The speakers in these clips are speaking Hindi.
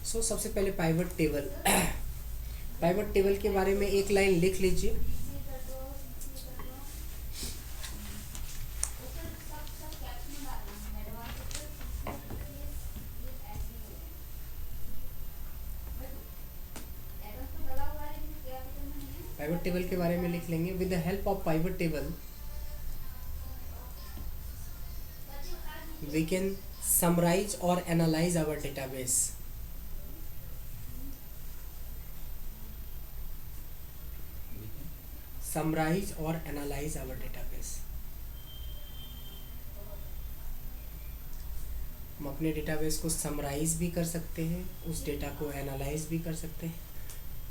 सबसे पहले पाइवट टेबल पाइवट टेबल के बारे में एक लाइन लिख लीजिए। पाइवट टेबल के बारे में लिख लेंगे। With the help of pivot table we can summarise और एनालाइज आवर डेटाबेस। समराइज और एनालाइज आवर डेटाबेस। हम अपने डेटाबेस को समराइज भी कर सकते हैं, उस डेटा को एनालाइज भी कर सकते हैं।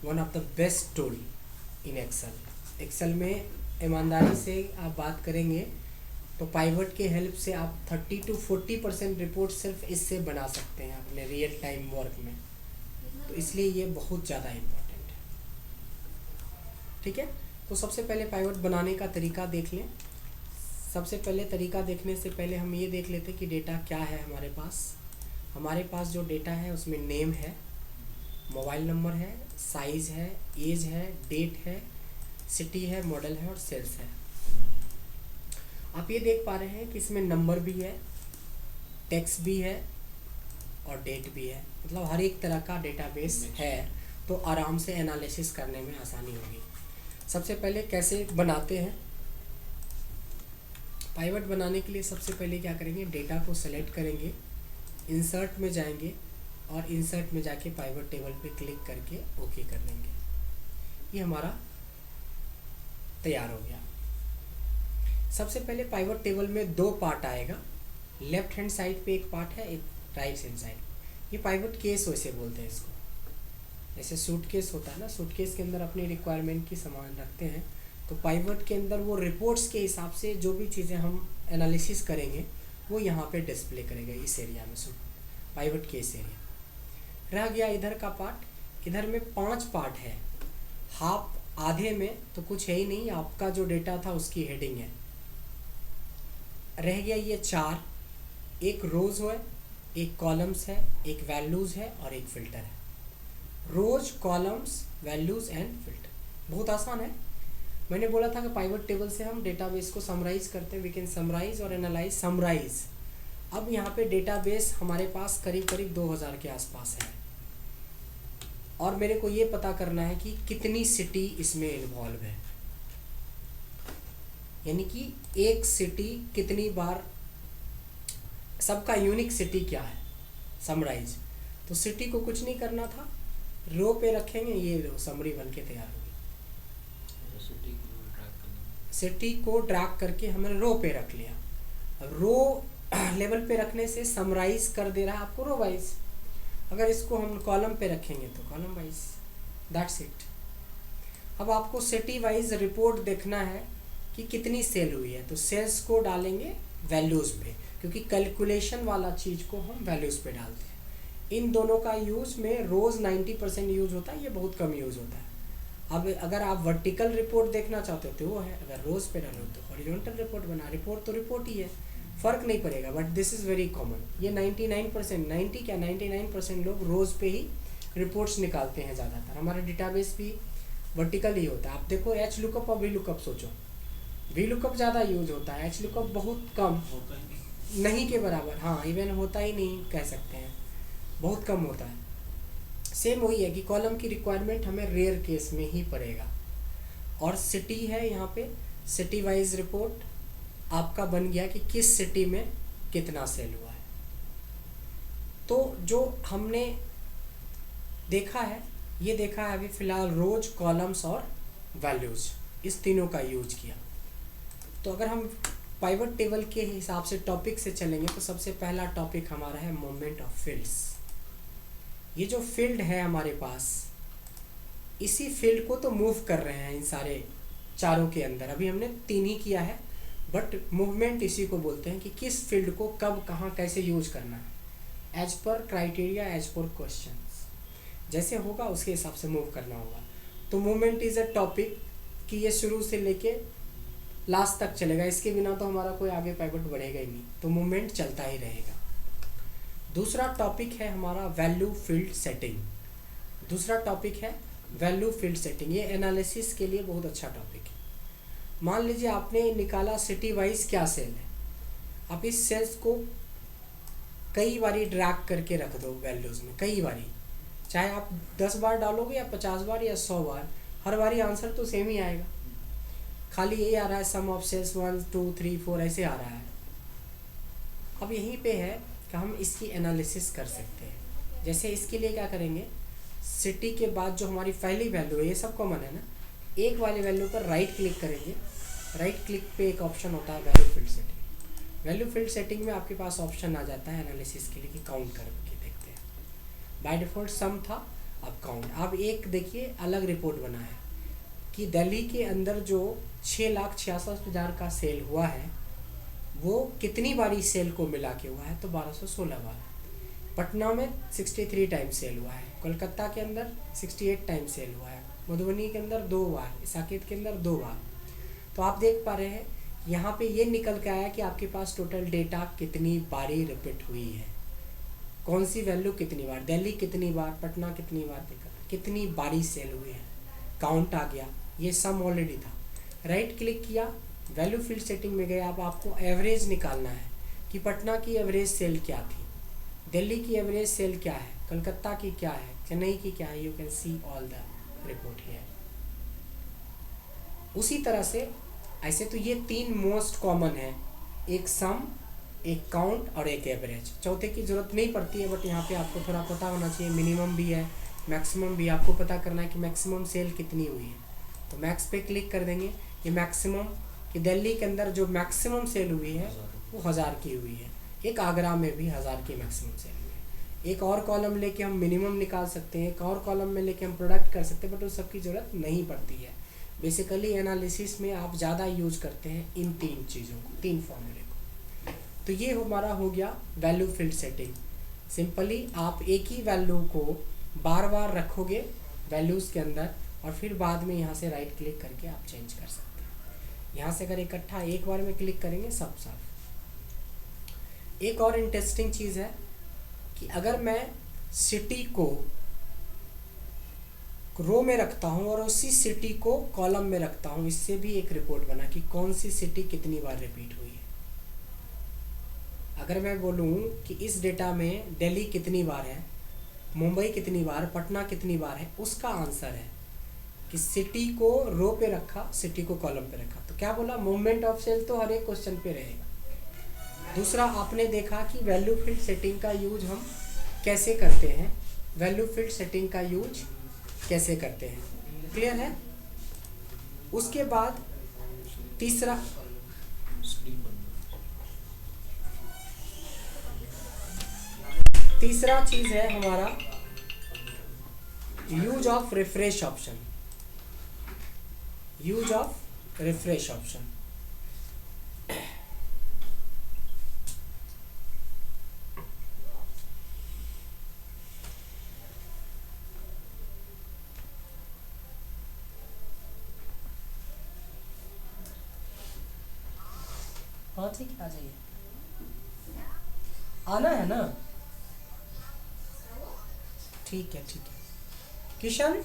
One of the best tool in Excel. Excel में ईमानदारी से आप बात करेंगे तो पाइवट के हेल्प से आप 30 to 40% रिपोर्ट सिर्फ इससे बना सकते हैं अपने रियल टाइम वर्क में। तो इसलिए ये बहुत ज़्यादा इम्पोर्टेंट है। ठीक है, तो सबसे पहले पाइवट बनाने का तरीका देख लें। सबसे पहले तरीका देखने से पहले हम ये देख लेते हैं कि डेटा क्या है हमारे पास। हमारे पास जो डेटा है उसमें नेम है, मोबाइल नंबर है, साइज़ है, एज है, डेट है, सिटी है, मॉडल है और सेल्स है। आप ये देख पा रहे हैं कि इसमें नंबर भी है, टेक्स्ट भी है और डेट भी है। मतलब हर एक तरह का डेटाबेस है, तो आराम से एनालिसिस करने में आसानी होगी। सबसे पहले कैसे बनाते हैं पाइवट बनाने के लिए? सबसे पहले क्या करेंगे, डेटा को सेलेक्ट करेंगे, इंसर्ट में जाएंगे और इंसर्ट में जाके पाइवट टेबल पे क्लिक करके ओके कर देंगे। ये हमारा तैयार हो गया। सबसे पहले पाइवट टेबल में दो पार्ट आएगा। लेफ्ट हैंड साइड पे एक पार्ट है, एक राइट हैंड साइड। ये पाइवट केस वैसे बोलते हैं इसको। जैसे सूटकेस होता है ना, सूटकेस के अंदर अपनी रिक्वायरमेंट की सामान रखते हैं, तो पाइवट के अंदर वो रिपोर्ट्स के हिसाब से जो भी चीज़ें हम एनालिसिस करेंगे वो यहाँ पे डिस्प्ले करेगा इस एरिया में। पाइवट केस एरिया रह गया। इधर का पार्ट, इधर में 5 पार्ट है। हाफ आधे में तो कुछ है ही नहीं, आपका जो डेटा था उसकी हेडिंग है। रह गया ये 4, एक रोज है, एक कॉलम्स है, एक वैल्यूज़ है और एक फ़िल्टर है। रोज, कॉलम्स, वैल्यूज़ एंड फिल्टर। बहुत आसान है। मैंने बोला था कि पाइवट टेबल से हम डेटाबेस को समराइज करते हैं। वी कैन समराइज और एनालाइज। समराइज, अब यहाँ पे डेटाबेस हमारे पास करीब करीब 2000 के आसपास है और मेरे को ये पता करना है कि कितनी सिटी इसमें इन्वॉल्व है, यानी कि एक सिटी कितनी बार, सबका यूनिक सिटी क्या है। समराइज, तो सिटी को कुछ नहीं करना था, रो पे रखेंगे, ये रो समरी बन के तैयार होगी। सिटी को ड्रैग करके हमने रो पे रख लिया। अब रो लेवल पे रखने से समराइज कर दे रहा है आपको रो वाइज। अगर इसको हम कॉलम पे रखेंगे तो कॉलम वाइज। That's it. अब आपको सिटी वाइज रिपोर्ट देखना है कि कितनी सेल हुई है, तो सेल्स को डालेंगे वैल्यूज़ पे, क्योंकि कैलकुलेशन वाला चीज़ को हम वैल्यूज़ पे डालते हैं। इन दोनों का यूज़ में रोज़ 90% यूज़ होता है, ये बहुत कम यूज़ होता है। अब अगर आप वर्टिकल रिपोर्ट देखना चाहते हो तो वो है, अगर रोज़ पे डालो तो हॉरिजॉन्टल रिपोर्ट बना। रिपोर्ट तो रिपोर्ट ही है, फ़र्क नहीं पड़ेगा। But this is very common. ये 99%, 90 क्या 99% लोग रोज़ पे ही रिपोर्ट्स निकालते हैं ज़्यादातर। हमारा डेटाबेस भी वर्टिकल ही होता है। आप देखो एच लुकअप और वी लुकअप सोचो, वी लुकअप ज़्यादा यूज होता है, एच लुकअप बहुत कम, नहीं के बराबर। हाँ, इवन होता ही नहीं कह सकते हैं, बहुत कम होता है। सेम वही है कि कॉलम की रिक्वायरमेंट हमें रेयर केस में ही पड़ेगा। और सिटी है यहाँ पे, सिटी वाइज रिपोर्ट आपका बन गया कि किस सिटी में कितना सेल हुआ है। तो जो हमने देखा है, ये देखा है अभी फ़िलहाल रोज, कॉलम्स और वैल्यूज़, इस तीनों का यूज किया। तो अगर हम पाइवट टेबल के हिसाब से टॉपिक से चलेंगे तो सबसे पहला टॉपिक हमारा है मूवमेंट ऑफ फील्ड्स। ये जो फील्ड है हमारे पास, इसी फील्ड को तो मूव कर रहे हैं इन सारे चारों के अंदर। अभी हमने 3 ही किया है, बट मूवमेंट इसी को बोलते हैं कि किस फील्ड को कब कहाँ कैसे यूज करना है। As per criteria, as per question, जैसे होगा उसके हिसाब से मूव करना होगा। तो मूवमेंट इज़ अ टॉपिक कि ये शुरू से लेके लास्ट तक चलेगा। इसके बिना तो हमारा कोई आगे पाइवट बढ़ेगा ही नहीं, तो मूवमेंट चलता ही रहेगा। दूसरा टॉपिक है हमारा वैल्यू फील्ड सेटिंग। दूसरा टॉपिक है वैल्यू फील्ड सेटिंग। ये एनालिसिस के लिए बहुत अच्छा टॉपिक है। मान लीजिए आपने निकाला सिटी वाइज क्या सेल है, आप इस सेल्स को कई बारी ड्रैग करके रख दो वैल्यूज़ में, कई बारी, चाहे आप 10 बार डालोगे या 50 बार या 100 बार, हर बारी आंसर तो सेम ही आएगा। खाली यही आ रहा है सम ऑफ सेल्स 1 2 3 4 ऐसे आ रहा है। अब यहीं पे है कि हम इसकी एनालिसिस कर सकते हैं। जैसे इसके लिए क्या करेंगे, सिटी के बाद जो हमारी पहली वैल्यू है, ये सब कॉमन है ना, एक वाली वैल्यू पर राइट क्लिक करेंगे। राइट क्लिक पे एक ऑप्शन होता है value field setting. Value field setting में आपके पास ऑप्शन आ जाता है एनालिसिस के लिए कि काउंट करके देखते हैं। बाय डिफ़ॉल्ट सम था, अब काउंट। अब एक देखिए अलग रिपोर्ट बना है कि दिल्ली के अंदर जो 6,66,000 का सेल हुआ है वो कितनी बारी सेल को मिला के हुआ है, तो 1216 बार। पटना में 63 टाइम सेल हुआ है, कोलकाता के अंदर 68 टाइम सेल हुआ है, मधुबनी के अंदर 2 बार, साकेत के अंदर 2 बार। तो आप देख पा रहे हैं यहाँ पे ये निकल के आया कि आपके पास टोटल डेटा कितनी बारी रिपीट हुई है, कौन सी वैल्यू कितनी बार, दिल्ली कितनी बार, पटना कितनी बार, कितनी बारी सेल हुई है, काउंट आ गया। ये सम ऑलरेडी था। राइट क्लिक किया, वैल्यू फील्ड सेटिंग में गए। अब आपको एवरेज निकालना है कि पटना की एवरेज सेल क्या थी, दिल्ली की एवरेज सेल क्या है, कलकत्ता की क्या है, चेन्नई की क्या है। You can see all the report here. उसी तरह से ऐसे तो ये 3 मोस्ट कॉमन है, एक सम, एक काउंट और एक एवरेज। चौथे की ज़रूरत नहीं पड़ती है, बट यहाँ पे आपको थोड़ा पता होना चाहिए। मिनिमम भी है, मैक्सिमम भी। आपको पता करना है कि मैक्सिमम सेल कितनी हुई है, तो मैक्स पे क्लिक कर देंगे। ये मैक्सिमम कि दिल्ली के अंदर जो मैक्सिमम सेल हुई है वो 1000 की हुई है। एक आगरा में भी 1000 की मैक्सिमम सेल हुई है। एक और कॉलम लेके हम मिनिमम निकाल सकते हैं, एक और कॉलम में लेके हम प्रोडक्ट कर सकते हैं, बट उस सब की ज़रूरत नहीं पड़ती है। बेसिकली एनालिसिस में आप ज़्यादा यूज करते हैं इन 3 चीज़ों को, 3 फॉर्मूले को। तो ये हमारा हो गया वैल्यू फील्ड सेटिंग। सिंपली आप एक ही वैल्यू को बार बार रखोगे वैल्यूज़ के अंदर, और फिर बाद में यहाँ से राइट क्लिक करके आप चेंज कर सकते हैं। यहाँ से अगर इकट्ठा एक बार में क्लिक करेंगे सब साफ। एक और इंटरेस्टिंग चीज़ है कि अगर मैं सिटी को रो में रखता हूँ और उसी सिटी को कॉलम में रखता हूँ, इससे भी एक रिपोर्ट बना कि कौन सी सिटी कितनी बार रिपीट हुई है। अगर मैं बोलूँ कि इस डेटा में दिल्ली कितनी बार है, मुंबई कितनी बार, पटना कितनी बार है, उसका आंसर है कि सिटी को रो पे रखा, सिटी को कॉलम पे रखा। तो क्या बोला, मूवमेंट ऑफ सेल तो हर एक क्वेश्चन पे रहेगा। दूसरा आपने देखा कि वैल्यू फील्ड सेटिंग का यूज हम कैसे करते हैं, वैल्यू फील्ड सेटिंग का यूज कैसे करते हैं, क्लियर है। उसके बाद तीसरा चीज है हमारा use of refresh option. Use of refresh option. हाँ ठीक है, आ जाइए, आना है ना, ठीक है ठीक है। किशन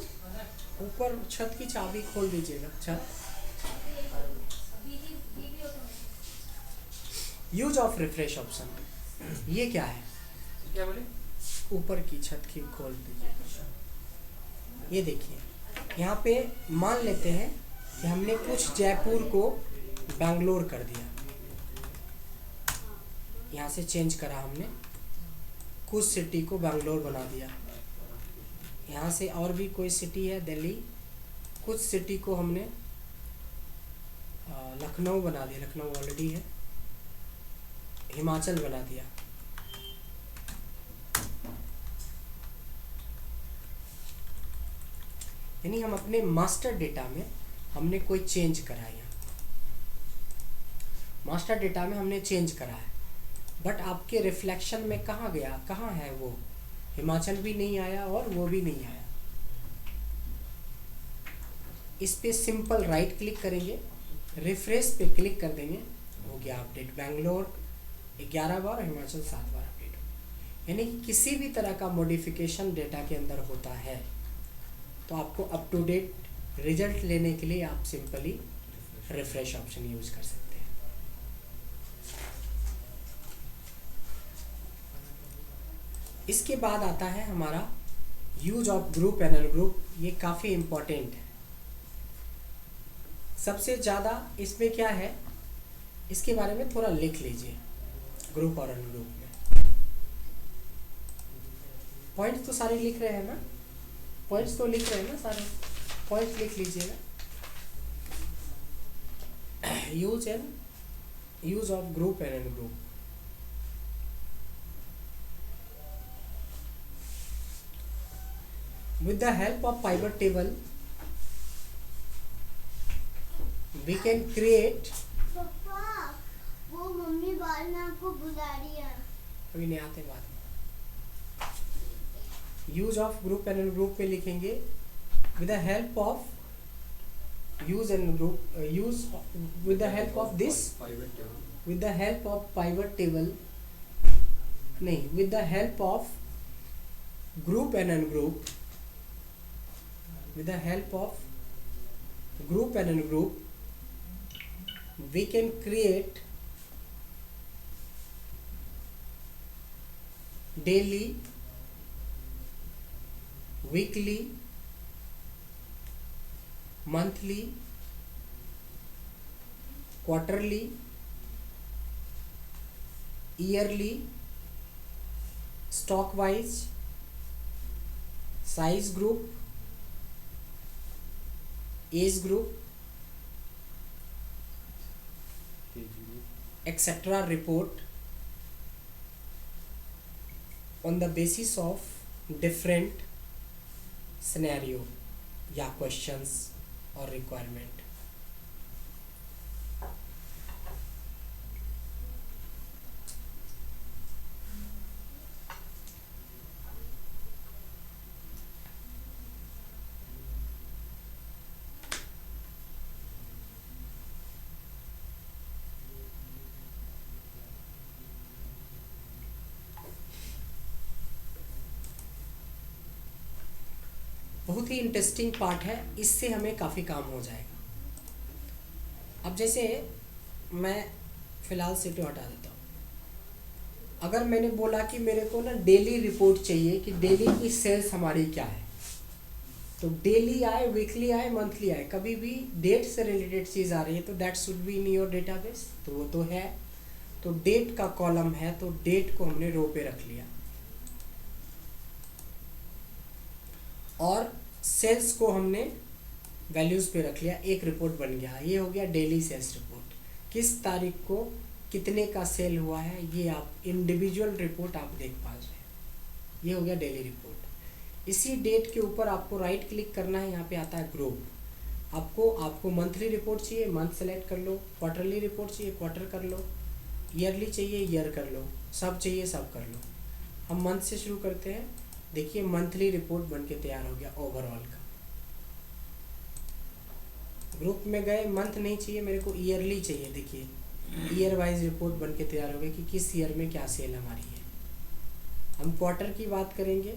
ऊपर छत की चाबी खोल दीजिएगा। छत यूज ऑफ रिफ्रेश ऑप्शन ये क्या है, क्या बोले, ऊपर की छत की खोल दीजिएगा। ये देखिए यहाँ पे मान लेते हैं कि हमने कुछ जयपुर को बेंगलोर कर दिया, यहाँ से चेंज करा हमने, कुछ सिटी को बेंगलोर बना दिया। यहाँ से और भी कोई सिटी है दिल्ली, कुछ सिटी को हमने लखनऊ बना दिया, लखनऊ ऑलरेडी है, हिमाचल बना दिया। यानी हम अपने मास्टर डेटा में हमने कोई चेंज करा है, यहाँ मास्टर डेटा में हमने चेंज करा है, बट आपके रिफ्लेक्शन में कहाँ गया, कहाँ है वो, हिमाचल भी नहीं आया और वो भी नहीं आया। इस पे सिंपल राइट क्लिक करेंगे, रिफ्रेश पे क्लिक कर देंगे, हो गया अपडेट। बेंगलोर 11 बार, हिमाचल 7 बार अपडेट हो। यानी कि किसी भी तरह का मॉडिफिकेशन डेटा के अंदर होता है तो आपको अप टू डेट रिजल्ट लेने के लिए आप सिंपली रिफ्रेश ऑप्शन यूज कर सकते हैं। इसके बाद आता है हमारा use of group and ungroup. ये काफ़ी इम्पोर्टेंट है। सबसे ज़्यादा इसमें क्या है, इसके बारे में थोड़ा लिख लीजिए। ग्रुप और अनग्रुप में पॉइंट्स तो सारे लिख रहे हैं ना, पॉइंट्स तो लिख रहे हैं ना, सारे पॉइंट्स लिख लीजिएगा। Use of group and ungroup. With the help of pivot table, we can create। पापा, वो मम्मी बाद में आपको बुला रही है। अभी नहीं आते बाद में। Use of group and group पे लिखेंगे with the help of use and group use with the help of this with the help of pivot table नहीं with the help of group and ungroup with the help of group and ungroup we can create daily, weekly, monthly, quarterly, yearly, stock wise, size group, age group, etc. report on the basis of different scenario या questions और requirement। बहुत ही इंटरेस्टिंग पार्ट है, इससे हमें काफ़ी काम हो जाएगा। अब जैसे मैं फ़िलहाल सीटो हटा देता हूँ। अगर मैंने बोला कि मेरे को ना डेली रिपोर्ट चाहिए कि डेली की सेल्स हमारी क्या है, तो डेली आए, वीकली आए, मंथली आए, कभी भी डेट से रिलेटेड चीज़ आ रही है तो that should be in your database. तो वो तो है, तो डेट का कॉलम है तो डेट को हमने रो पे रख लिया और सेल्स को हमने वैल्यूज़ पे रख लिया। एक रिपोर्ट बन गया, ये हो गया डेली सेल्स रिपोर्ट। किस तारीख को कितने का सेल हुआ है ये आप इंडिविजुअल रिपोर्ट आप देख पा रहे हैं, ये हो गया डेली रिपोर्ट। इसी डेट के ऊपर आपको राइट क्लिक करना है, यहाँ पे आता है ग्रुप। आपको मंथली रिपोर्ट चाहिए, मंथ सेलेक्ट कर लो। क्वार्टरली रिपोर्ट चाहिए, क्वार्टर कर लो। ईयरली चाहिए, ईयर कर लो। सब चाहिए, सब कर लो। हम मंथ से शुरू करते हैं। देखिए मंथली रिपोर्ट बनके तैयार हो गया ओवरऑल का। ग्रुप में गए, मंथ नहीं चाहिए मेरे को, ईयरली चाहिए। देखिए ईयर वाइज रिपोर्ट बनके तैयार हो गई कि किस ईयर में क्या सेल हमारी है। हम क्वार्टर की बात करेंगे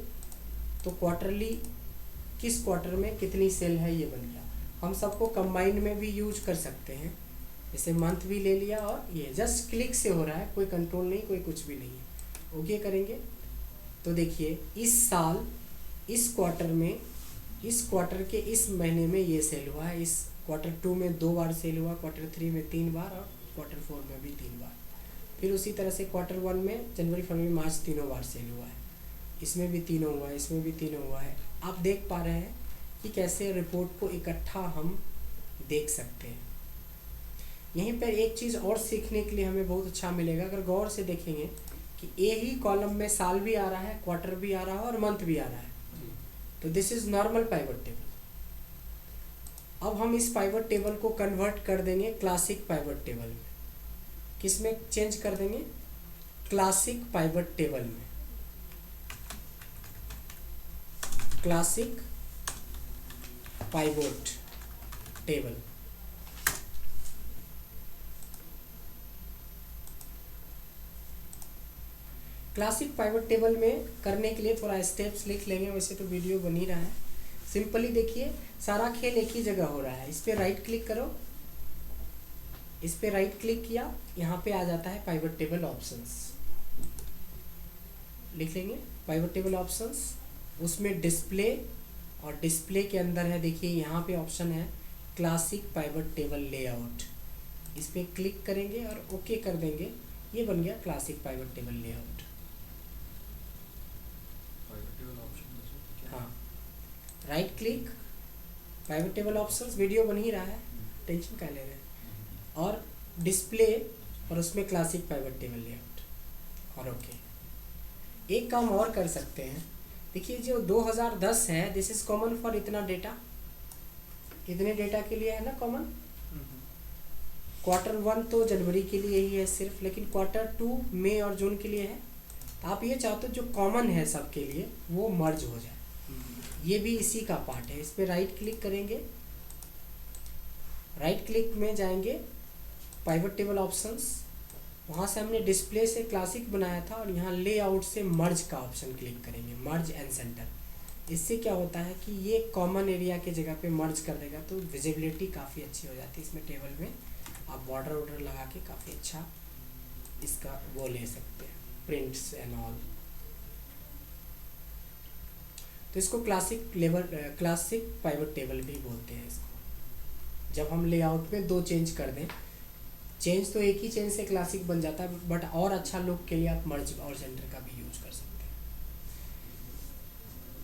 तो क्वार्टरली किस क्वार्टर में कितनी सेल है ये बन गया। हम सबको कंबाइंड में भी यूज कर सकते हैं, जैसे मंथ भी ले लिया और ये जस्ट क्लिक से हो रहा है, कोई कंट्रोल नहीं, कोई कुछ भी नहीं है। ओके करेंगे तो देखिए इस साल इस क्वार्टर में, इस क्वार्टर के इस महीने में ये सेल हुआ है। इस क्वार्टर 2 में 2 बार सेल हुआ, क्वार्टर 3 में 3 बार और क्वार्टर 4 में भी 3 बार। फिर उसी तरह से क्वार्टर 1 में जनवरी, फरवरी, मार्च तीनों बार सेल हुआ है। इसमें भी तीनों हुआ है, इसमें भी तीनों हुआ है। आप देख पा रहे हैं कि कैसे रिपोर्ट को इकट्ठा हम देख सकते हैं। यहीं पर एक चीज़ और सीखने के लिए हमें बहुत अच्छा मिलेगा। अगर गौर से देखेंगे कि ए ही कॉलम में साल भी आ रहा है, क्वार्टर भी आ रहा है और मंथ भी आ रहा है, तो this is normal pivot table. अब हम इस पाइवट टेबल को कन्वर्ट कर देंगे क्लासिक पाइवट टेबल में। किस में चेंज कर देंगे? क्लासिक पाइवट टेबल में। Classic pivot table. Classic pivot table में करने के लिए थोड़ा स्टेप्स लिख लेंगे, वैसे तो वीडियो बन ही रहा है। सिंपली देखिए, सारा खेल एक ही जगह हो रहा है। इस पर राइट क्लिक करो, इस पर राइट क्लिक किया, यहाँ पे आ जाता है पाइवट टेबल ऑप्शंस। लिख लेंगे पाइवट टेबल ऑप्शंस, उसमें डिस्प्ले, और डिस्प्ले के अंदर है देखिए यहाँ पे ऑप्शन है क्लासिक पाइवट टेबल लेआउट। इस पर क्लिक करेंगे और ओके कर देंगे, ये बन गया क्लासिक पाइवट टेबल लेआउट। हाँ, right click, pivot table options, video बन ही रहा है, टेंशन क्या ले रहे हैं, और डिस्प्ले, और उसमें क्लासिक पाइवट टेबल लेआउट, और ओके। एक काम और कर सकते हैं, देखिए जो 2010 है, दिस इज कॉमन फॉर इतना डेटा, इतने डेटा के लिए है ना कॉमन। Q1 तो जनवरी के लिए ही है सिर्फ, लेकिन Q2 मई और जून के लिए है। तो आप ये चाहते हो जो कॉमन है सबके लिए वो मर्ज हो जाए, ये भी इसी का पार्ट है। इस पर राइट क्लिक करेंगे, राइट क्लिक में जाएंगे पाइवट टेबल ऑप्शंस, वहाँ से हमने डिस्प्ले से क्लासिक बनाया था, और यहाँ लेआउट से मर्ज का ऑप्शन क्लिक करेंगे, मर्ज एंड सेंटर। इससे क्या होता है कि ये कॉमन एरिया के जगह पे मर्ज कर देगा, तो विजिबिलिटी काफ़ी अच्छी हो जाती है इसमें। टेबल में आप बॉर्डर वॉर्डर लगा के काफ़ी अच्छा इसका वो ले सकते हैं, प्रिंट्स एंड ऑल। तो इसको क्लासिक पाइवट टेबल भी बोलते हैं इसको। जब हम लेआउट में दो चेंज कर दें, चेंज तो एक ही चेंज से क्लासिक बन जाता है, बट और अच्छा लुक के लिए आप मर्ज और सेंटर का भी यूज कर सकते हैं।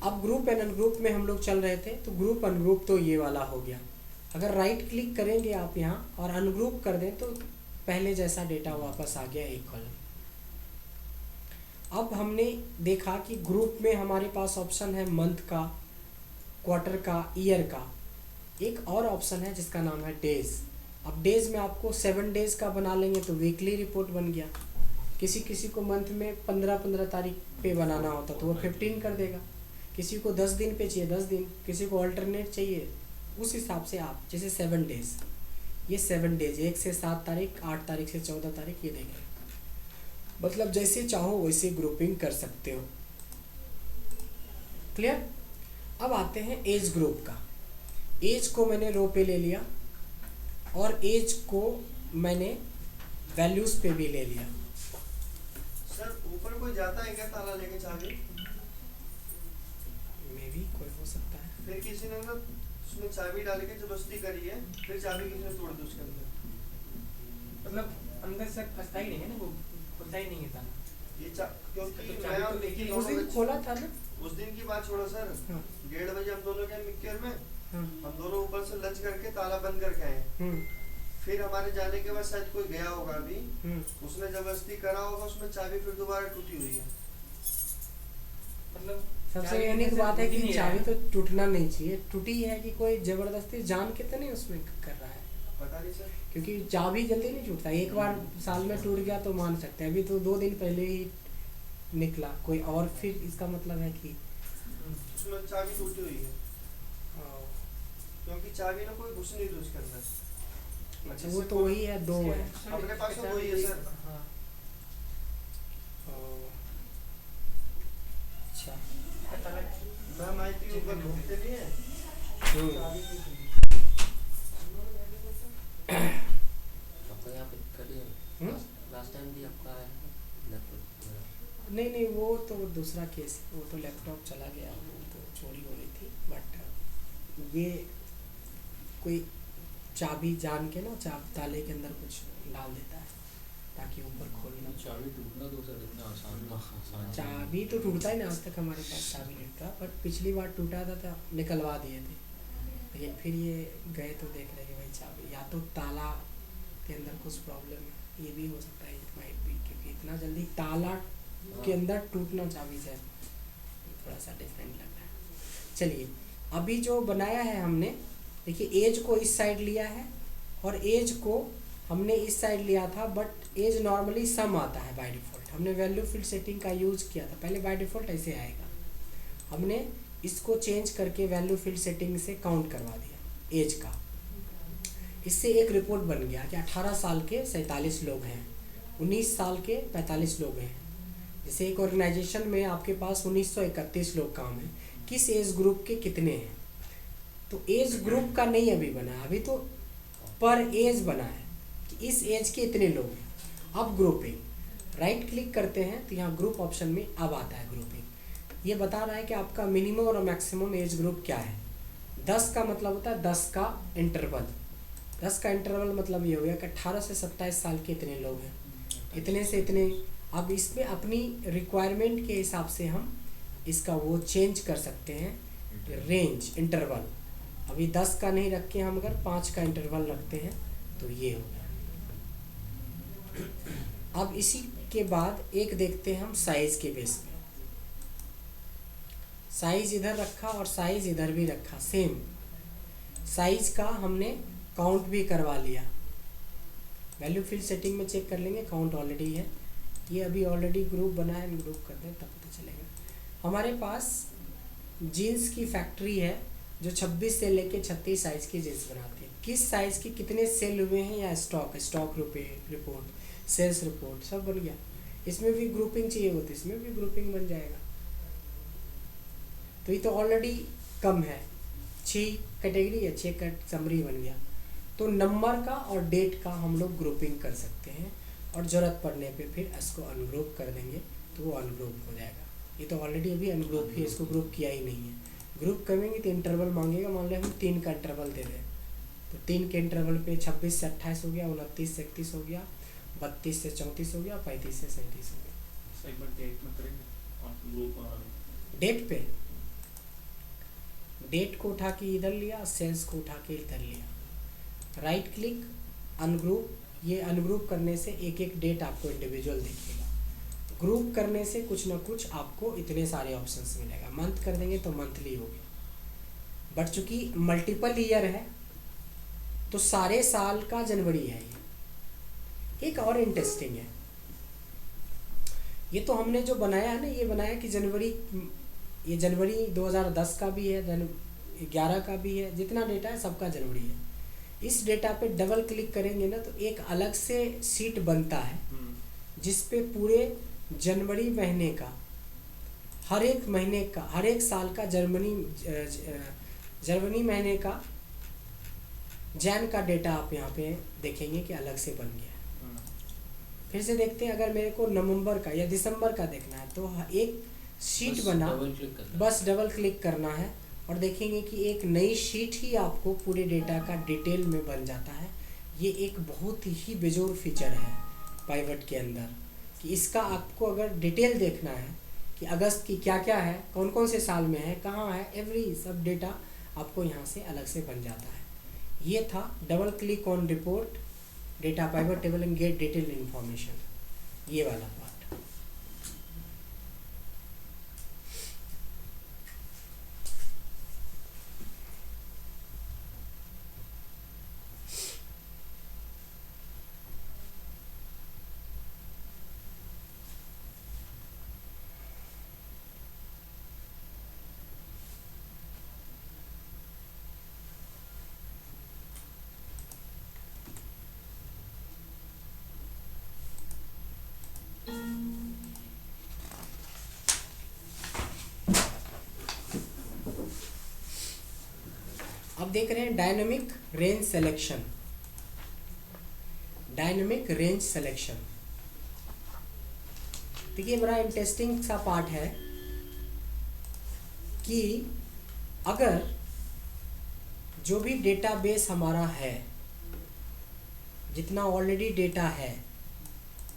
अब ग्रुप एंड अनग्रुप में हम लोग चल रहे थे, तो ग्रुप अनग्रुप तो ये वाला हो गया। अगर राइट क्लिक करेंगे आप यहाँ और अनग्रुप कर दें, तो पहले जैसा डेटा वापस आ गया एक कॉलम। अब हमने देखा कि ग्रुप में हमारे पास ऑप्शन है मंथ का, क्वार्टर का, ईयर का। एक और ऑप्शन है जिसका नाम है डेज। अब डेज में आपको 7 डेज का बना लेंगे तो वीकली रिपोर्ट बन गया। किसी किसी को मंथ में 15 तारीख पे बनाना होता तो वो 15 कर देगा, किसी को 10 दिन पे चाहिए 10 दिन, किसी को अल्टरनेट चाहिए, उस हिसाब से आप जैसे 7 डेज, ये 7 डेज 1 से 7 तारीख, 8 तारीख से 14 तारीख, ये देखें। मतलब जैसे चाहो वैसे ग्रुपिंग कर सकते हो। क्लियर। अब आते हैं एज ग्रुप का। एज को मैंने रो पे ले लिया और एज को मैंने वैल्यूज पे भी ले लिया। सर ऊपर कोई जाता है क्या ताला लेके चाबी? मे भी कोई हो सकता है। फिर किसी ने ना उसमें चाबी डाल के जबरदस्ती करी है, फिर चाबी किसी ने तोड़ दी उसके अंदर। मतलब अंदर से अस्थाई नहीं है ना, वो खुलता ही नहीं है ताला। ये क्योंकि तो मैं और निखिल उस दिन खोला था ना। उस दिन की बात छोड़ो सर, 1:30 बजे हम दोनों गए मिक्कर में, हम दोनों ऊपर से लंच करके ताला बंद करके आए। फिर हमारे जाने के बाद शायद कोई गया होगा अभी, उसने जबरदस्ती करा होगा, उसमें चाबी फिर दोबारा टूटी हुई है। मतलब सबसे यूनिक बात है कि चाबी तो टूटना नहीं चाहिए। टूटी है कि कोई जबरदस्ती जान के तो नहीं उसमें कर रहा है, पता नहीं सर, क्योंकि चाबी जल्दी नहीं टूटता। एक बार साल में टूट गया तो मान सकते हैं, अभी तो 2 दिन पहले ही निकला कोई और, फिर इसका मतलब है कि उसमें चाबी टूटी हुई है, क्योंकि चाबी ना कोई घुस नहीं थी उसके अंदर। अच्छा वो तो वही है, 2 है अपने पास तो वही है सर। हाँ। अच्छा मैम आई थी ऊपर घूमते नहीं है। आपका यहाँ पे करिए लास्ट टाइम भी आपका लैपटॉप नहीं वो तो दूसरा केस, वो तो लैपटॉप चला गया, वो तो चोरी हो गई थी। बट ये कोई चाबी जान के ना ताले के अंदर कुछ डाल देता है ताकि ऊपर खोलना। चाबी टूटना तो सर इतना आसान चाबी तो टूटता ही नहीं, आज तक हमारे पास चाबी नहीं टूटा, बट पिछली बार टूटा था तो निकलवा दिए थे। लेकिन फिर ये गए तो देख रहे हैं भाई चाबी या तो ताला के अंदर कुछ प्रॉब्लम है, ये भी हो सकता है, इट माइट भी, क्योंकि इतना जल्दी ताला के अंदर टूटना चाबी से थोड़ा सा डिफरेंट लग रहा है। चलिए अभी जो बनाया है हमने, देखिए एज को इस साइड लिया है और एज को हमने इस साइड लिया था, बट एज नॉर्मली सम आता है बाय डिफ़ॉल्ट। हमने वैल्यू फील्ड सेटिंग का यूज़ किया था पहले, बाय डिफ़ॉल्ट ऐसे आएगा। हमने इसको चेंज करके वैल्यू फील्ड सेटिंग से काउंट करवा दिया एज का। इससे एक रिपोर्ट बन गया कि 18 साल के 47 लोग हैं, 19 साल के 45 लोग हैं, जैसे एक ऑर्गेनाइजेशन में आपके पास 1931 लोग काम हैं, किस एज ग्रुप के कितने हैं? तो एज ग्रुप का नहीं अभी बना है, अभी तो पर एज बना है कि इस एज के इतने लोग हैं। अब ग्रुपिंग राइट क्लिक करते हैं तो यहाँ ग्रुप ऑप्शन में अब आता है ग्रुपिंग। ये बता रहा है कि आपका मिनिमम और मैक्सिमम एज ग्रुप क्या है। 10 का मतलब होता है 10 का इंटरवल। 10 का इंटरवल मतलब ये हो गया कि 18 से 27 साल के इतने लोग हैं, इतने से इतने। अब इसमें अपनी रिक्वायरमेंट के हिसाब से हम इसका वो चेंज कर सकते हैं, रेंज इंटरवल। अभी 10 का नहीं रख के हम अगर 5 का इंटरवल रखते हैं तो ये हो गया। अब इसी के बाद एक देखते हैं हम साइज़ के बेस पे। साइज़ इधर रखा और साइज़ इधर भी रखा, सेम साइज़ का हमने काउंट भी करवा लिया। वैल्यू फील्ड सेटिंग में चेक कर लेंगे, काउंट ऑलरेडी है। ये अभी ऑलरेडी ग्रुप बना है, ग्रुप कर दें तब पता चलेगा। हमारे पास जीन्स की फैक्ट्री है जो 26 से लेके 36 साइज़ की जीन्स बनाती है। किस साइज़ की कितने सेल हुए हैं या स्टॉक रिपोर्ट, सेल्स रिपोर्ट सब बन गया। इसमें भी ग्रुपिंग चाहिए होती, इसमें भी ग्रुपिंग बन जाएगा। तो ये तो ऑलरेडी कम है, 6 कैटेगरी है, 6 का समरी बन गया। तो नंबर का और डेट का हम लोग ग्रुपिंग कर सकते हैं और ज़रूरत पड़ने पे फिर इसको अनग्रुप कर देंगे तो वो अनग्रुप हो जाएगा। ये तो ऑलरेडी अभी अनग्रुप ही, इसको ग्रुप किया ही नहीं है। ग्रुप करेंगे तो इंटरवल मांगेगा, मान लो हम 3 का इंटरवल दे दें तो 3 के इंटरवल पे 26 से 28 हो गया, 29 से 31 हो गया, 32 से 34 हो गया, 35 से 37 हो गया। एक बार डेट में करेंगे ग्रुप डेट पे, डेट को उठा के इधर लिया, सेल्स को उठा के इधर लिया, राइट क्लिक अनग्रुप। ये अनग्रुप करने से एक एक डेट आपको इंडिविजुअल दिखेगा। ग्रुप करने से कुछ ना कुछ आपको इतने सारे ऑप्शंस मिलेगा। मंथ कर देंगे तो मंथली हो गया, बट चूंकि मल्टीपल ईयर है तो सारे साल का जनवरी है। ये एक और इंटरेस्टिंग है, ये तो हमने जो बनाया है ना, ये बनाया कि जनवरी, ये जनवरी 2010 का भी है, 11 का भी है, जितना डेटा है सबका जनवरी है। इस डेटा पे डबल क्लिक करेंगे ना तो एक अलग से सीट बनता है जिस पे पूरे जनवरी महीने का, हर एक महीने का, हर एक साल का, जनवरी महीने का जैन का डेटा आप यहाँ पे देखेंगे कि अलग से बन गया है। फिर से देखते हैं, अगर मेरे को नवंबर का या दिसंबर का देखना है तो एक शीट बना, बस डबल क्लिक करना है और देखेंगे कि एक नई शीट ही आपको पूरे डेटा का डिटेल में बन जाता है। ये एक बहुत ही बेजोर फीचर है पाइवट के अंदर कि इसका आपको अगर डिटेल देखना है कि अगस्त की क्या क्या है, कौन कौन से साल में है, कहाँ है, एवरी सब डेटा आपको यहाँ से अलग से बन जाता है। ये था double click on report, data pivot table and gate detail information, ये वाला पार्ट। अब देख रहे हैं dynamic range selection. Dynamic range selection देखिए बड़ा इंटरेस्टिंग सा पार्ट है कि अगर जो भी डेटाबेस हमारा है, जितना ऑलरेडी डेटा है,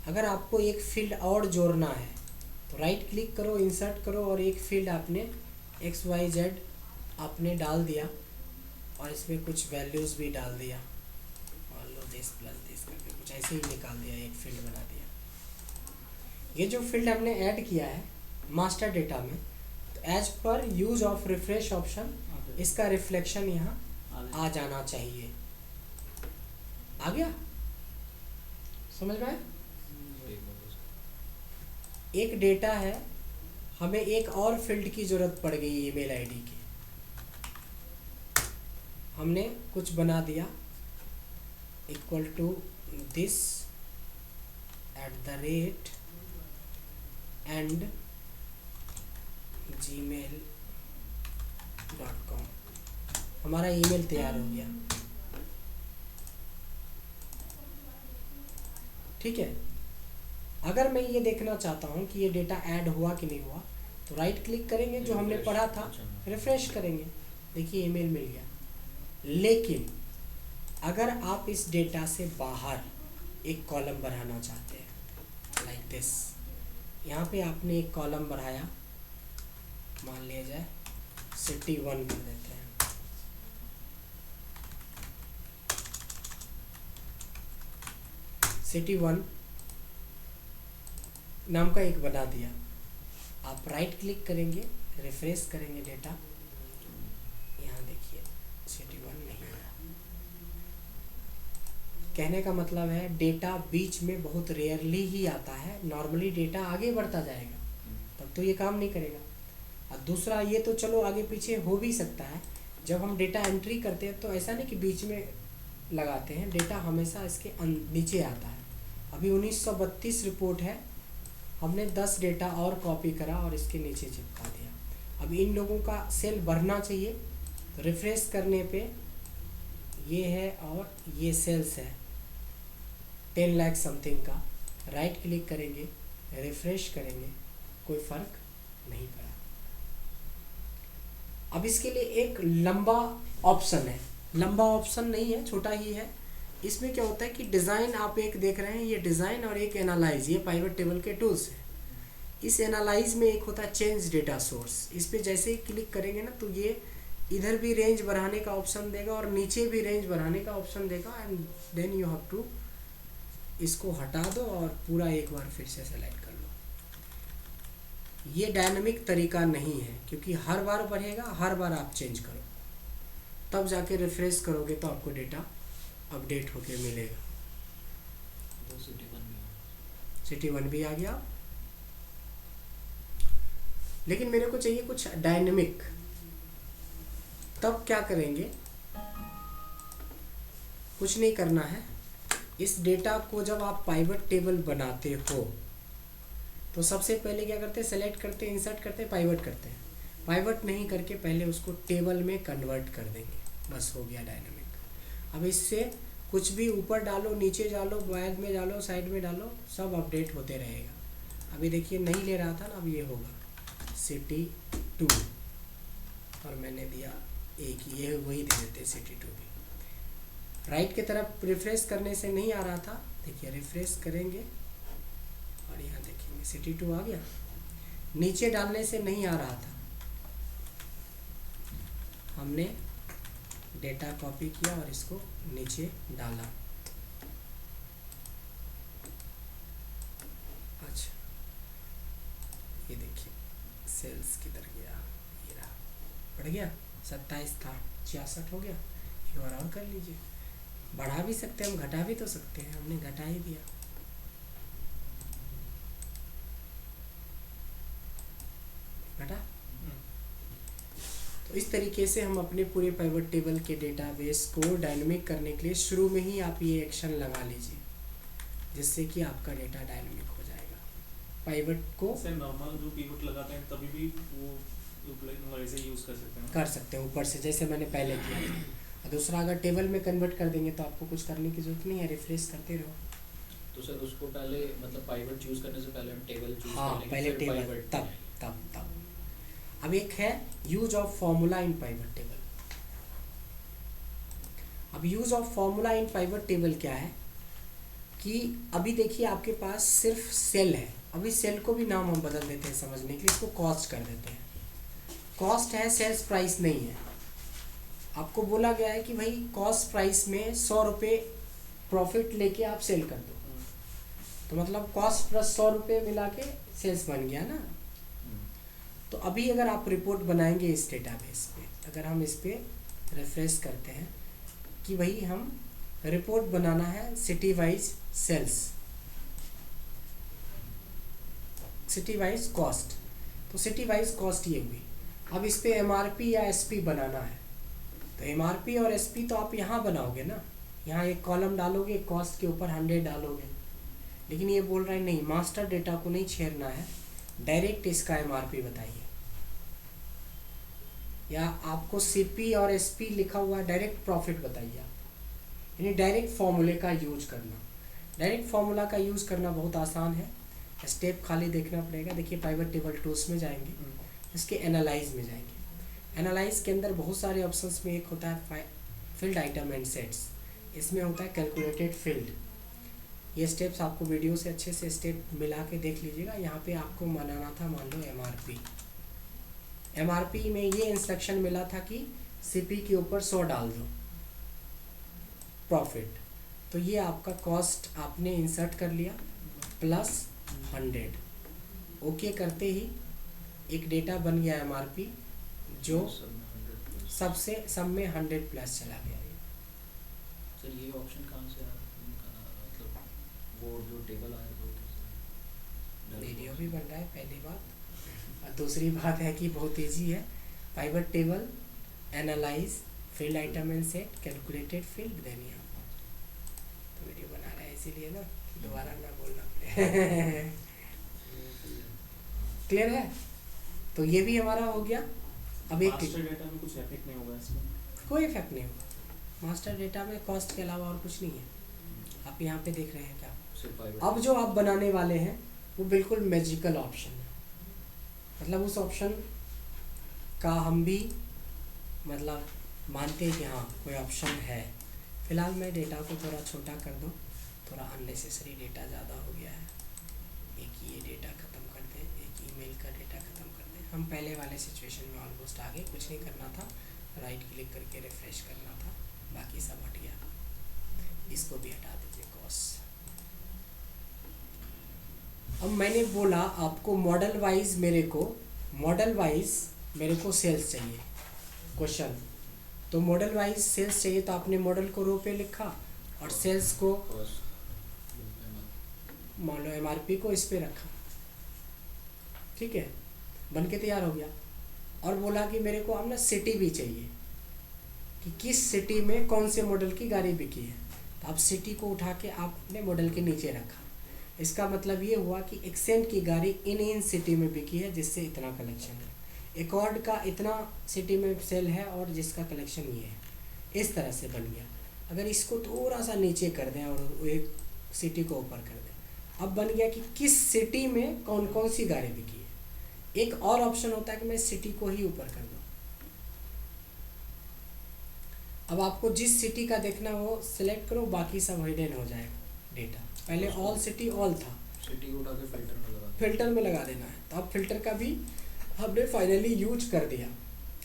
अगर आपको एक फील्ड और जोड़ना है तो राइट क्लिक करो, इंसर्ट करो और एक फील्ड आपने XYZ आपने डाल दिया और इसमें कुछ वैल्यूज़ भी डाल दिया, मान लो दिस प्लस दिस करके कुछ ऐसे ही निकाल दिया, एक फील्ड बना दिया। ये जो फील्ड हमने ऐड किया है मास्टर डेटा में, तो as per use of refresh option इसका रिफ्लेक्शन यहाँ आ जाना चाहिए। आ गया, समझ में आया? एक डेटा है, हमें एक और फील्ड की ज़रूरत पड़ गई ईमेल आईडी की, हमने कुछ बना दिया equal to this @ and gmail.com। हमारा ईमेल तैयार हो गया। ठीक है, अगर मैं ये देखना चाहता हूँ कि ये डेटा ऐड हुआ कि नहीं हुआ, तो राइट क्लिक करेंगे, जो हमने पढ़ा था, रिफ्रेश करेंगे, देखिए ईमेल मिल गया। लेकिन अगर आप इस डेटा से बाहर एक कॉलम बढ़ाना चाहते हैं, लाइक दिस, यहाँ पे आपने एक कॉलम बढ़ाया, मान लिया जाए सिटी 1 कर देते हैं, सिटी 1 नाम का एक बना दिया। आप राइट क्लिक करेंगे, रिफ्रेश करेंगे डेटा, यहाँ देखिए सिटी 1 नहीं है। कहने का मतलब है डेटा बीच में बहुत रेयरली ही आता है, नॉर्मली डेटा आगे बढ़ता जाएगा, तब तो ये काम नहीं करेगा। और दूसरा, ये तो चलो आगे पीछे हो भी सकता है, जब हम डेटा एंट्री करते हैं तो ऐसा नहीं कि बीच में लगाते हैं, डेटा हमेशा इसके नीचे आता है। अभी 1932 रिपोर्ट है, हमने 10 डेटा और कॉपी करा और इसके नीचे चिपका दिया। अब इन लोगों का सेल बढ़ना चाहिए, तो रिफ्रेश करने पे ये है और ये सेल्स है 10 लाख समथिंग का, राइट क्लिक करेंगे, रिफ्रेश करेंगे, कोई फ़र्क नहीं पड़ा। अब इसके लिए एक लंबा ऑप्शन है, लंबा ऑप्शन नहीं है, छोटा ही है। इसमें क्या होता है कि डिज़ाइन आप एक देख रहे हैं, ये डिज़ाइन और एक एनालाइज, ये पाइवट टेबल के टूल्स हैं। इस एनालाइज में एक होता है चेंज डेटा सोर्स, इस पे जैसे ही क्लिक करेंगे ना, तो ये इधर भी रेंज बढ़ाने का ऑप्शन देगा और नीचे भी रेंज बढ़ाने का ऑप्शन देगा, and then you have to इसको हटा दो और पूरा एक बार फिर से सेलेक्ट कर लो। ये डायनामिक तरीका नहीं है, क्योंकि हर बार बढ़ेगा, हर बार आप चेंज करो, तब जाके रिफ्रेश करोगे तो आपको डेटा अपडेट होके मिलेगा। सिटी 1 भी आ गया, लेकिन मेरे को चाहिए कुछ डायनेमिक। तब क्या करेंगे, कुछ नहीं करना है। इस डेटा को जब आप पाइवट टेबल बनाते हो तो सबसे पहले क्या करते हैं, सेलेक्ट करते हैं, इंसर्ट करते हैं, पाइवट करते हैं। पाइवट नहीं करके पहले उसको टेबल में कन्वर्ट कर देंगे, बस हो गया डायनेमिक। अब इससे कुछ भी ऊपर डालो, नीचे डालो, बैक में डालो, साइड में डालो, सब अपडेट होते रहेगा। अभी देखिए नहीं ले रहा था ना, अब ये होगा सिटी 2 और मैंने दिया एक, ये वही दे देते सिटी 2 भी। राइट की तरफ रिफ्रेश करने से नहीं आ रहा था, देखिए रिफ्रेश करेंगे और यहाँ देखेंगे सिटी 2 आ गया। नीचे डालने से नहीं आ रहा था, हमने डेटा कॉपी किया और इसको नीचे डाला। अच्छा, ये देखिए सेल्स किधर गया, ये रहा, बढ़ गया, 27 था 66 हो गया। एक बार और कर लीजिए, बढ़ा भी सकते हैं हम, घटा भी तो सकते हैं, हमने घटा ही दिया। घटा। तो इस तरीके से हम अपने पूरे पाइवट टेबल के डेटाबेस को डायनेमिक करने के लिए शुरू में ही आप ये एक्शन लगा लीजिए, जिससे कि आपका डेटा डायनेमिक हो जाएगा। पाइवट को नॉर्मल जो पिवट लगाते हैं तभी भी वो ऐसे यूज़ कर सकते हैं, कर सकते हैं ऊपर से, जैसे मैंने पहले किया था। और दूसरा, अगर टेबल में कन्वर्ट कर देंगे तो आपको कुछ करने की जरूरत नहीं है, रिफ्रेश करते रहो। तो सर उसको पहले मतलब पाइवट चूज करने से पहले हम टेबल चूज हाँ, कर लेंगे, पहले फिर टेबल, pivot तब तब तब अब एक है use of formula in pivot table. अब use of formula in pivot table क्या है कि अभी देखिए आपके पास सिर्फ सेल है, अभी सेल को भी नाम हम बदल देते हैं समझने के लिए, इसको कॉस्ट कर देते हैं। कॉस्ट है, सेल्स प्राइस नहीं है। आपको बोला गया है कि भाई कॉस्ट प्राइस में 100 रुपये प्रॉफिट लेके आप सेल कर दो, तो मतलब कॉस्ट प्लस 100 रुपये मिला के सेल्स बन गया ना। तो अभी अगर आप रिपोर्ट बनाएंगे इस डेटाबेस पे, अगर हम इस पे रिफ्रेश करते हैं कि भाई हम रिपोर्ट बनाना है city wise sales, city wise cost, तो सिटी वाइज कॉस्ट ये हुई। अब इस पे एमआरपी या एसपी बनाना है, तो एमआरपी और एसपी तो आप यहाँ बनाओगे ना, यहाँ एक कॉलम डालोगे, कॉस्ट के ऊपर 100 डालोगे। लेकिन ये बोल रहा है नहीं, मास्टर डेटा को नहीं छेड़ना है, डायरेक्ट इसका एमआरपी बताइए, या आपको सीपी और एसपी लिखा हुआ डायरेक्ट प्रॉफिट बताइए आप। यानी डायरेक्ट फॉर्मूले का यूज करना। डायरेक्ट फार्मूला का यूज़ करना बहुत आसान है, स्टेप खाली देखना पड़ेगा। देखिए पाइवट टेबल टूल्स में जाएंगे, इसके एनालाइज में जाएंगे। एनालाइज के अंदर बहुत सारे ऑप्शंस में एक होता है फील्ड आइटम एंड सेट्स, इसमें होता है कैलकुलेटेड फील्ड। ये स्टेप्स आपको वीडियो से अच्छे से स्टेप मिला के देख लीजिएगा। यहाँ पे आपको बनाना था मान लो एमआरपी। एमआरपी में ये इंस्ट्रक्शन मिला था कि सीपी के ऊपर 100 डाल दो प्रॉफिट, तो ये आपका कॉस्ट आपने इंसर्ट कर लिया प्लस 100। ओके करते ही एक डेटा बन गया एमआरपी जो सबसे सब में 100 प्लस चला गया। सर ये ऑप्शन कहाँ से आया, मतलब वो जो टेबल आया तो वीडियो भी बन रहा है पहली बात, और दूसरी बात है कि बहुत ईजी है। Pivot table, analyse, field item and set, calculated field, then यहाँ तो वीडियो बना रहा है इसीलिए ना, दोबारा ना बोलना पड़े। क्लियर है? तो ये भी हमारा हो गया। अब एक मास्टर डेटा में कुछ इफेक्ट नहीं होगा इसमें? कोई इफेक्ट नहीं होगा। मास्टर डेटा में कॉस्ट के अलावा और कुछ नहीं है। आप यहाँ पे देख रहे हैं क्या? अब जो आप बनाने वाले हैं वो बिल्कुल मैजिकल ऑप्शन है। मतलब उस ऑप्शन का हम भी मतलब मानते हैं कि हाँ कोई ऑप्शन है। फिलहाल मैं डेटा को थोड़ा छोटा कर दूँ, थोड़ा अननेसेसरी डेटा ज़्यादा हो गया है। एक ये डेटा ख़त्म कर दें, एक ईमेल का डेटा ख़त्म कर दें। हम पहले वाले सिचुएशन में ऑलमोस्ट आगे, कुछ नहीं करना था, राइट क्लिक करके रिफ्रेश करना था, बाकी सब हट गया। इसको भी हटा दीजिए कॉस्ट। अब मैंने बोला आपको मॉडल वाइज मेरे को सेल्स चाहिए क्वेश्चन, तो मॉडल वाइज सेल्स चाहिए तो आपने मॉडल को रो पे लिखा और सेल्स को मान लो एमआरपी को इस पे रखा। ठीक है, बन के तैयार हो गया। और बोला कि मेरे को अब ना सिटी भी चाहिए कि किस सिटी में कौन से मॉडल की गाड़ी बिकी है। तो आप सिटी को उठा के आपने मॉडल के नीचे रखा। इसका मतलब ये हुआ कि एक्सेंट की गाड़ी इन सिटी में बिकी है जिससे इतना कलेक्शन है, एकॉर्ड का इतना सिटी में सेल है और जिसका कलेक्शन ये है। इस तरह से बन गया। अगर इसको थोड़ा सा नीचे कर दें और एक सिटी को ऊपर कर दें, अब बन गया कि किस सिटी में कौन कौन सी गाड़ी बिकी है। एक और ऑप्शन होता है कि मैं सिटी को ही ऊपर कर दूँ। अब आपको जिस सिटी का देखना वो सिलेक्ट करो, बाकी सब हिडन हो जाएगा डेटा। पहले ऑल सिटी ऑल था, सिटी को उठा के फिल्टर में लगा देना है। तो अब फिल्टर का भी हमने फाइनली यूज कर दिया।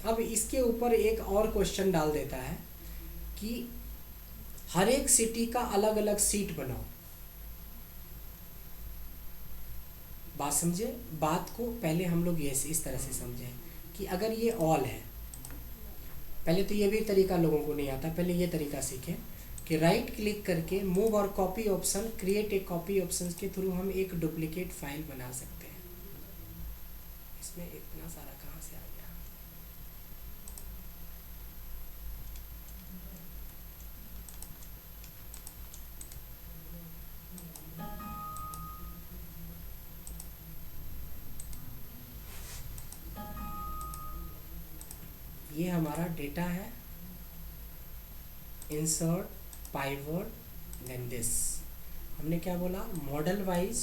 अब इसके ऊपर एक और क्वेश्चन डाल देता है कि हर एक सिटी का अलग अलग सीट बनाओ। बात समझे? बात को पहले हम लोग ये इस तरह से समझें कि अगर ये ऑल है, पहले तो ये भी तरीका लोगों को नहीं आता, पहले ये तरीका सीखें कि राइट क्लिक करके मूव और copy option, create a copy option के थ्रू हम एक डुप्लीकेट फाइल बना सकते हैं। इसमें इतना सारा कहाँ से आ गया? ये हमारा डेटा है, इंसर्ट पाइवट देन दिस। हमने क्या बोला? Model wise,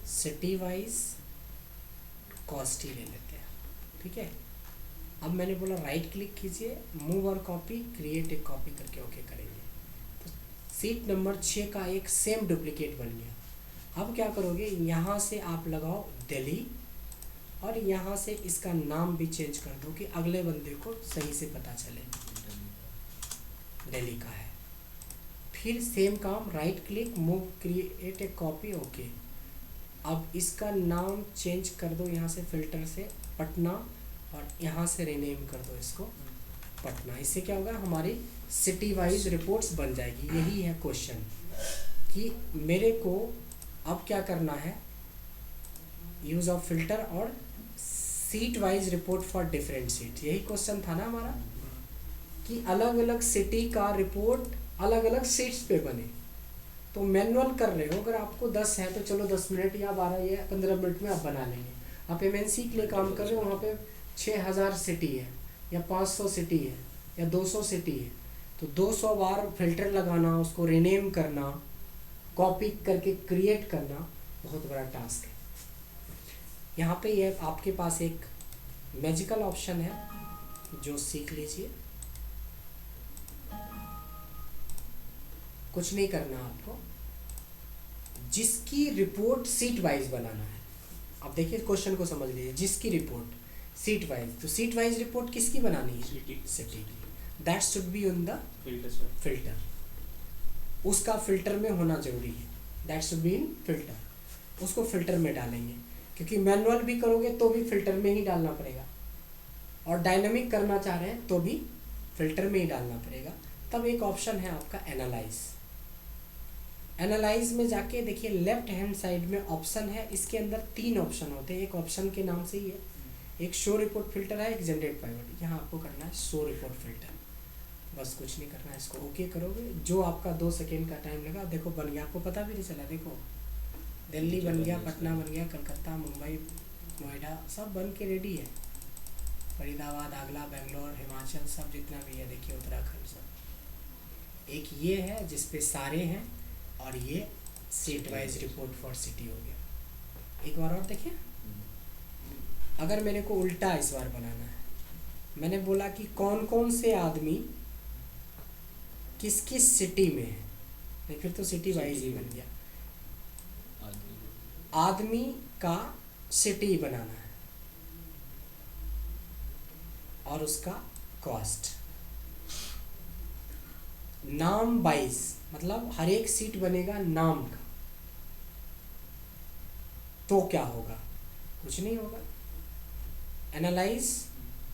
city wise, cost ही ले लेते हैं। ठीक है, अब मैंने बोला राइट क्लिक कीजिए, मूव और कॉपी, क्रिएट एक कॉपी करके ओके करेंगे। तो सीट नंबर 6 का एक सेम डुप्लीकेट बन गया। अब क्या करोगे? यहाँ से आप लगाओ दिल्ली और यहाँ से इसका नाम भी चेंज कर दो कि अगले बंदे को सही से पता चले दिल्ली का है। फिर सेम काम, right click, move, create a copy, okay. अब इसका नाम चेंज कर दो, यहाँ से फिल्टर से पटना और यहाँ से रीनेम कर दो इसको पटना। इससे क्या होगा? हमारी सिटी वाइज रिपोर्ट्स बन जाएगी। यही है क्वेश्चन कि मेरे को अब क्या करना है, यूज ऑफ फिल्टर और seat wise report for different seat. यही क्वेश्चन था ना हमारा कि अलग अलग सिटी का रिपोर्ट अलग अलग सीट्स पे बने। तो मैनुअल कर रहे हो, अगर आपको 10 है तो चलो 10 मिनट या 12 या 15 मिनट में आप बना लेंगे। आप एमएनसी के लिए काम कर रहे हो, वहाँ पे 6000 सिटी है या 500 सिटी है या 200 सिटी है, तो 200 बार फिल्टर लगाना, उसको रीनेम करना, कॉपी करके क्रिएट करना बहुत बड़ा टास्क है। यहाँ पे ये आपके पास एक मैजिकल ऑप्शन है जो सीख लीजिए। कुछ नहीं करना आपको, जिसकी रिपोर्ट सीट वाइज बनाना है। आप देखिए क्वेश्चन को समझ लीजिए, जिसकी रिपोर्ट सीट वाइज, तो सीट वाइज रिपोर्ट किसकी बनानी है? सिटी की। That should be on the filter, उसका फिल्टर में होना जरूरी है। That should be in filter, उसको फिल्टर में डालेंगे, क्योंकि मैनुअल भी करोगे तो भी फिल्टर में ही डालना पड़ेगा, और डायनामिक करना चाह रहे हैं तो भी फिल्टर में ही डालना पड़ेगा। तब एक ऑप्शन है आपका एनालाइज। एनालाइज में जाके देखिए लेफ्ट हैंड साइड में ऑप्शन है, इसके अंदर 3 ऑप्शन होते हैं, एक ऑप्शन के नाम से ही है, एक शो रिपोर्ट फिल्टर है, एक जनरेट पाइवट। यहाँ आपको करना है शो रिपोर्ट फिल्टर, बस कुछ नहीं करना है। इसको ओके करोगे, जो आपका 2 सेकेंड का टाइम लगा, देखो बन गया, आपको पता भी नहीं चला। देखो दिल्ली बन गया, पटना बन गया, कलकत्ता, मुंबई, नोएडा सब बन के रेडी है, फरीदाबाद, आगरा, बेंगलोर, हिमाचल सब जितना भी है, देखिए उत्तराखंड सब। एक ये है जिसपे सारे हैं, और ये seat wise report for city हो गया। एक बार और देखिए, अगर मेरे को उल्टा इस बार बनाना है, मैंने बोला कि कौन कौन से आदमी किस किस सिटी में है, नहीं फिर तो सिटी वाइज ही बन गया। आदमी का सिटी बनाना है और उसका कॉस्ट। नाम वाइज मतलब हर एक सीट बनेगा नाम का, तो क्या होगा? कुछ नहीं होगा। एनालाइज,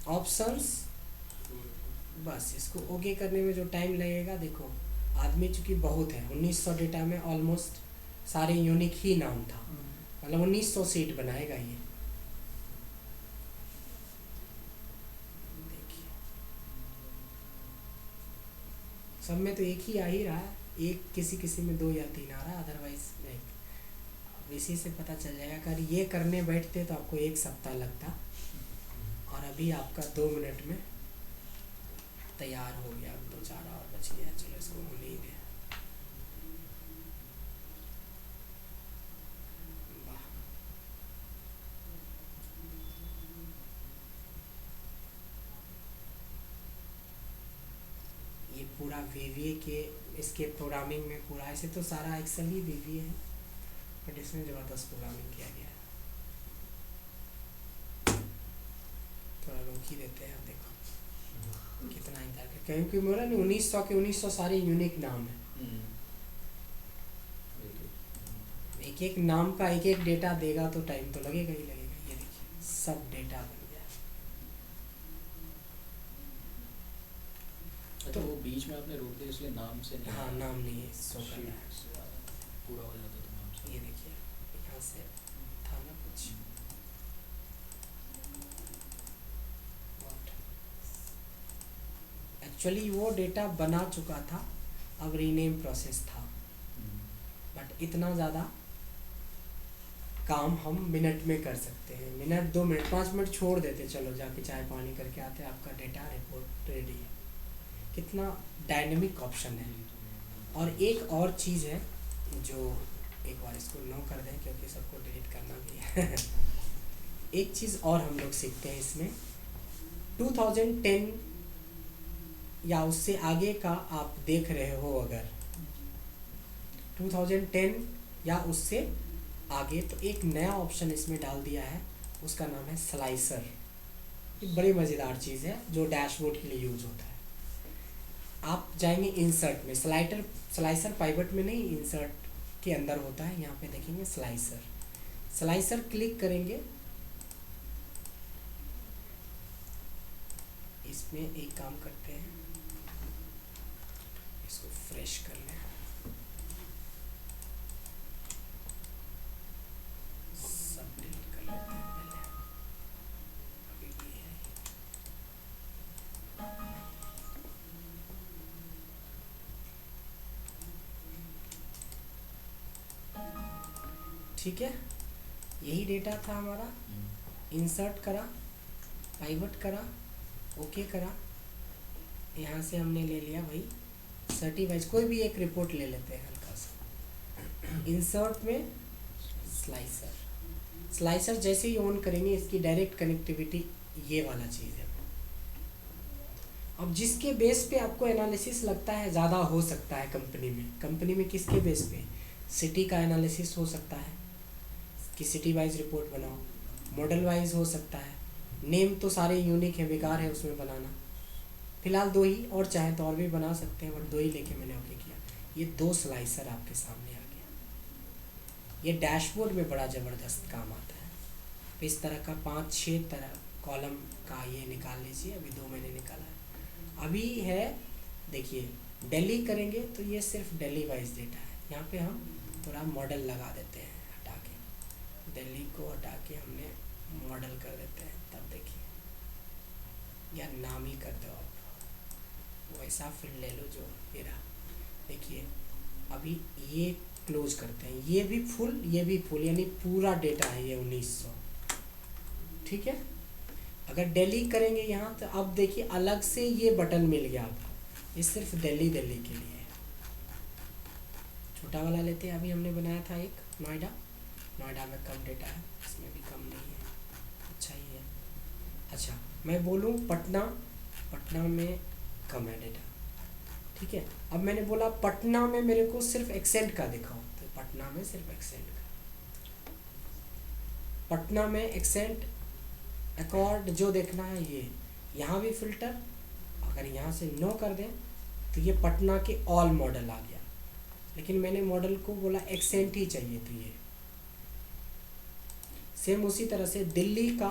ऑप्शंस, बस इसको ओके करने में जो टाइम लगेगा, देखो आदमी चूंकि बहुत है, 1900 डेटा में ऑलमोस्ट सारे यूनिक ही नाम था, मतलब 1900 सीट बनाएगा ये। देखिए सब में तो एक ही आ ही रहा है, एक किसी किसी में 2 या 3 आ रहा है, अदरवाइज एक। इसी से पता चल जाएगा। अगर ये करने बैठते तो आपको 1 सप्ताह लगता, और अभी आपका 2 मिनट में तैयार हो गया। 2-4 और बच गया, चलो इसको होने ही दे। ये पूरा VBA के इसके प्रोग्रामिंग में पूरा, ऐसे तो सारा एक्सेल ही VBA है, बट इसमें ज़बरदस्त प्रोग्रामिंग किया गया है। थोड़ा रोक ही देते हैं, देखो कितना ही था, क्योंकि मेरा नहीं 1900 के 1900 सारे यूनिक नाम है। एक एक नाम का एक एक डेटा देगा तो टाइम तो लगेगा ही लगेगा। ये देखिए सब डेटा बन गया। तो वो बीच में आपने रोक दिया इसलिए नाम से नहीं। हाँ नाम नहीं है, शो कर रहा है, पूरा हो जाता तो नाम से। ये देखिए यहाँ से था ना कुछ। एक्चुअली वो डेटा बना चुका था, अब रीनेम प्रोसेस था, बट इतना ज़्यादा काम हम मिनट में कर सकते हैं। मिनट 2 मिनट 5 मिनट छोड़ देते, चलो जाके चाय पानी करके आते, आपका डेटा रिपोर्ट रेडी है। कितना डायनेमिक ऑप्शन है। और एक और चीज़ है जो, एक बार इसको नो कर दें क्योंकि सबको डिलीट करना भी है। एक चीज़ और हम लोग सीखते हैं इसमें, 2010 या उससे आगे का आप देख रहे हो, अगर 2010 या उससे आगे, तो एक नया ऑप्शन इसमें डाल दिया है, उसका नाम है स्लाइसर। ये बड़ी मज़ेदार चीज़ है जो डैशबोर्ड के लिए यूज होता है। आप जाएंगे इंसर्ट में, स्लाइसर पाइवट में नहीं, इंसर्ट के अंदर होता है, यहाँ पे देखेंगे स्लाइसर क्लिक करेंगे। इसमें एक काम करते हैं, इसको फ्रेश कर लें, सब डिलीट कर लेते हैं पहले, अभी भी है। ठीक है, यही डेटा था हमारा। इंसर्ट करा, पाइवट करा, ओके करा, यहाँ से हमने ले लिया भाई सर्टिवाइज, कोई भी एक रिपोर्ट ले लेते हैं हल्का सा। इंसर्ट में स्लाइसर, स्लाइसर जैसे ही ऑन करेंगे इसकी डायरेक्ट कनेक्टिविटी ये वाला चीज़ है। अब जिसके बेस पे आपको एनालिसिस लगता है ज़्यादा हो सकता है कंपनी में किसके बेस पे, सिटी का एनालिसिस हो सकता है कि सिटी वाइज रिपोर्ट बनाओ, मॉडल वाइज हो सकता है, नेम तो सारे यूनिक है, बेकार है उसमें बनाना। फिलहाल 2 ही, और चाहे तो और भी बना सकते हैं, बट 2 ही लेके मैंने ओके किया। ये 2 स्लाइसर आपके सामने आ गया। ये डैशबोर्ड में बड़ा ज़बरदस्त काम आता है। तो इस तरह का 5-6 तरह कॉलम का ये निकाल लीजिए। अभी 2 मैंने निकाला है। अभी है देखिए दिल्ली करेंगे तो ये सिर्फ दिल्ली वाइज डेटा है। यहाँ पे हम थोड़ा मॉडल लगा देते हैं, हटा के दिल्ली को हटा के हमने मॉडल कर देते हैं। तब देखिए या नाम ही कर दो आप, वैसा फील्ड ले लो जो ये रहा। देखिए अभी ये क्लोज करते हैं, ये भी फुल ये भी फुल, यानी पूरा डेटा है ये 1900। ठीक है, अगर दिल्ली करेंगे यहाँ तो अब देखिए अलग से ये बटन मिल गया आपको, ये सिर्फ दिल्ली के लिए है। छोटा वाला लेते हैं, अभी हमने बनाया था एक नोएडा में कम डेटा है, इसमें भी कम नहीं है, अच्छा ही है। अच्छा मैं बोलूँ पटना में कम है डेटा, ठीक है। अब मैंने बोला पटना में मेरे को सिर्फ एक्सेंट का दिखाओ, तो पटना में सिर्फ एक्सेंट का, पटना में एक्सेंट अकॉर्ड जो देखना है ये, यहाँ भी फिल्टर, अगर यहाँ से नो कर दें तो ये पटना के ऑल मॉडल आ गया। लेकिन मैंने मॉडल को बोला एक्सेंट ही चाहिए, तो ये सेम उसी तरह से दिल्ली का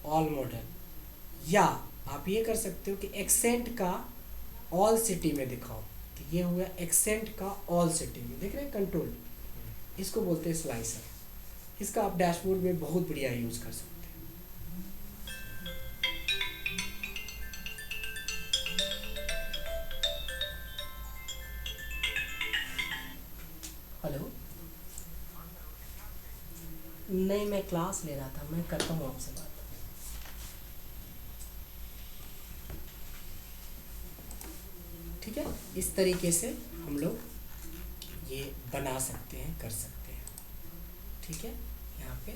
ऑल मॉडल, या आप ये कर सकते हो कि एक्सेंट का ऑल सिटी में दिखाओ, तो ये हुआ एक्सेंट का ऑल सिटी में। देख रहे हैं कंट्रोल, इसको बोलते हैं स्लाइसर। इसका आप डैशबोर्ड में बहुत बढ़िया यूज़ कर सकते हैं। हेलो, नहीं मैं क्लास ले रहा था, मैं करता हूँ आपसे बात। ठीक है, इस तरीके से हम लोग ये बना सकते हैं, कर सकते हैं। ठीक है, यहाँ पे